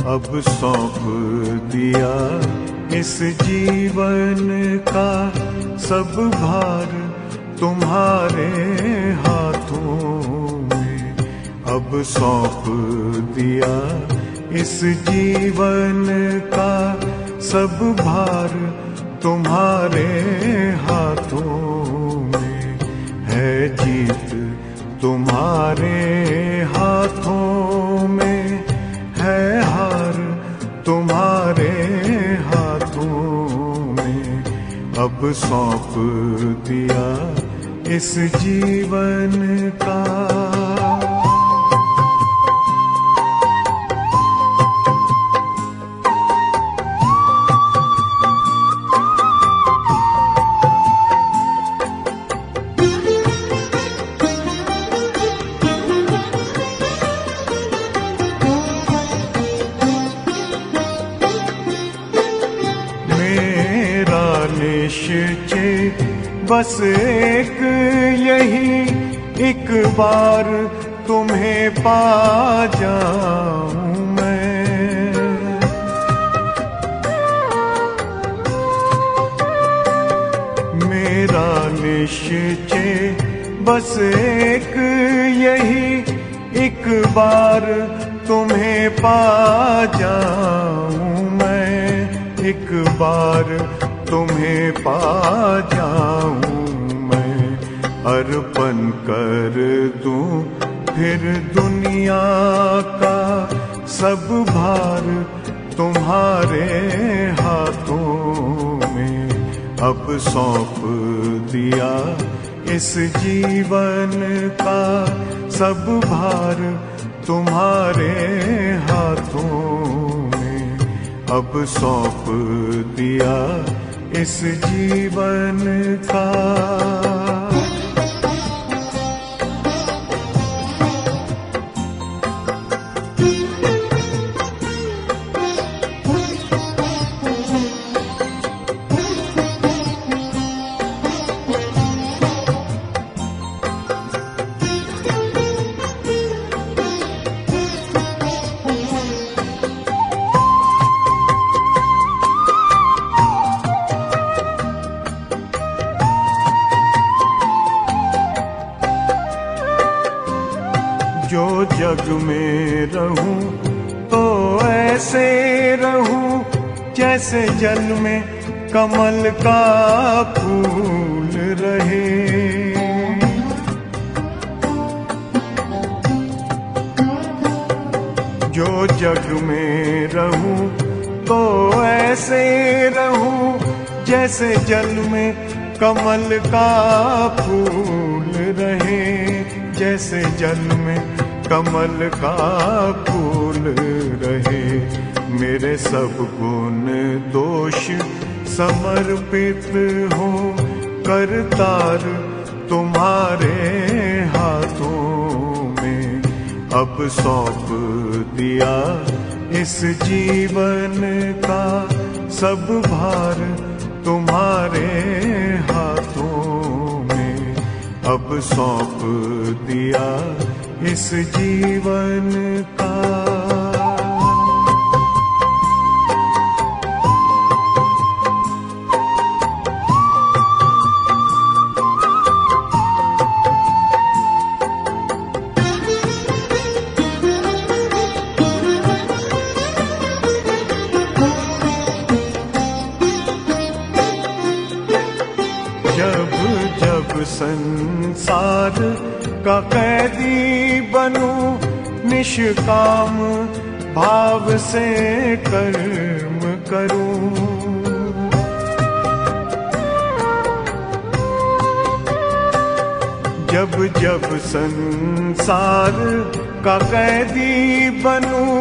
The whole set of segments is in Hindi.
अब सौंप दिया इस जीवन का सब भार तुम्हारे हाथों में। अब सौंप दिया इस जीवन का सब भार तुम्हारे हाथों में। है जीत तुम्हारे हाथों में, है हार तुम्हारे हाथों में। अब सौंप दिया इस जीवन का। निश्चय बस एक यही, एक बार तुम्हें पा जाऊं मैं। मेरा निश्चय बस एक यही, एक बार तुम्हें पा जाऊं मैं। एक बार तुम्हें पा जाऊं मैं। अर्पण कर दूं फिर दुनिया का सब भार तुम्हारे हाथों में। अब सौंप दिया इस जीवन का सब भार तुम्हारे हाथों में। अब सौंप दिया इस जीवन का। जो जग में रहूं तो ऐसे रहूं जैसे जल में कमल का फूल रहे। जो जग में रहूं तो ऐसे रहूं जैसे जल में कमल का फूल रहे। जैसे जल में कमल का फूल रहे। मेरे सब गुण दोष समर्पित हो करतार तुम्हारे हाथों में। अब सौंप दिया इस जीवन का सब भार तुम्हारे हाथों में। अब सौंप दिया इस जीवन का। जब जब संसार का कैदी बनूं, निष्काम भाव से कर्म करूं। जब जब संसार का कैदी बनूं,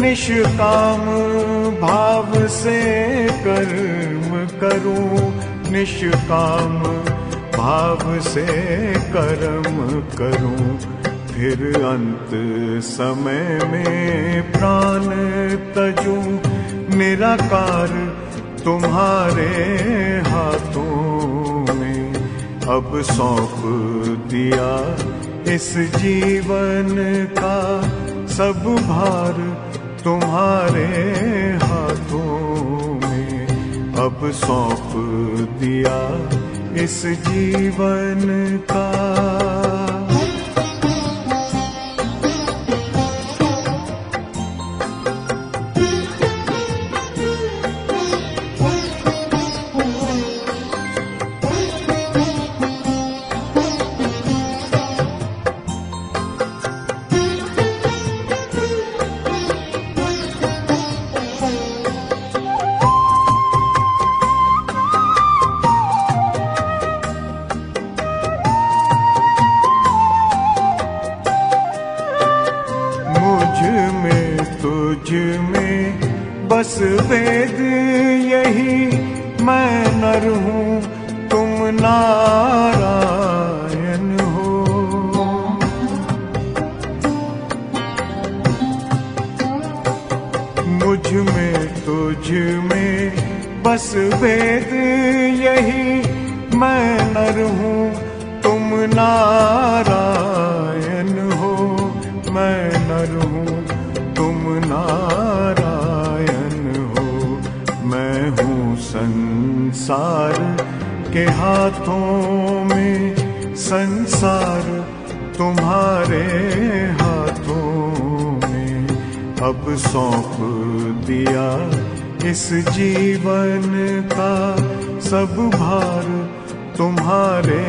निष्काम भाव से कर्म करूं, निष्काम भाव से कर्म करूं, फिर अंत समय में प्राण तजूं, निराकार तुम्हारे हाथों में अब सौंप दिया इस जीवन का सब भार तुम्हारे हाथों में, अब सौंप दिया इस जीवन का। तुझ में बस वेद यही, मैं नर हूँ तुम नारायण हो। मुझ में तुझ में बस वेद यही, मैं नर हूँ तुम नारायण हो, मैं नर हूँ तुम नारायण हो। मैं हूँ संसार के हाथों में, संसार तुम्हारे हाथों में, अब सौंप दिया इस जीवन का सब भार तुम्हारे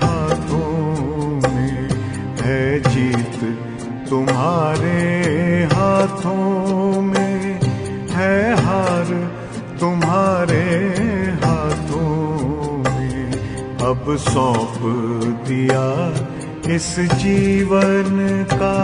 हाथों में, है जीत तुम्हारे हाथों में, है हार तुम्हारे हाथों में, अब सौंप दिया इस जीवन का।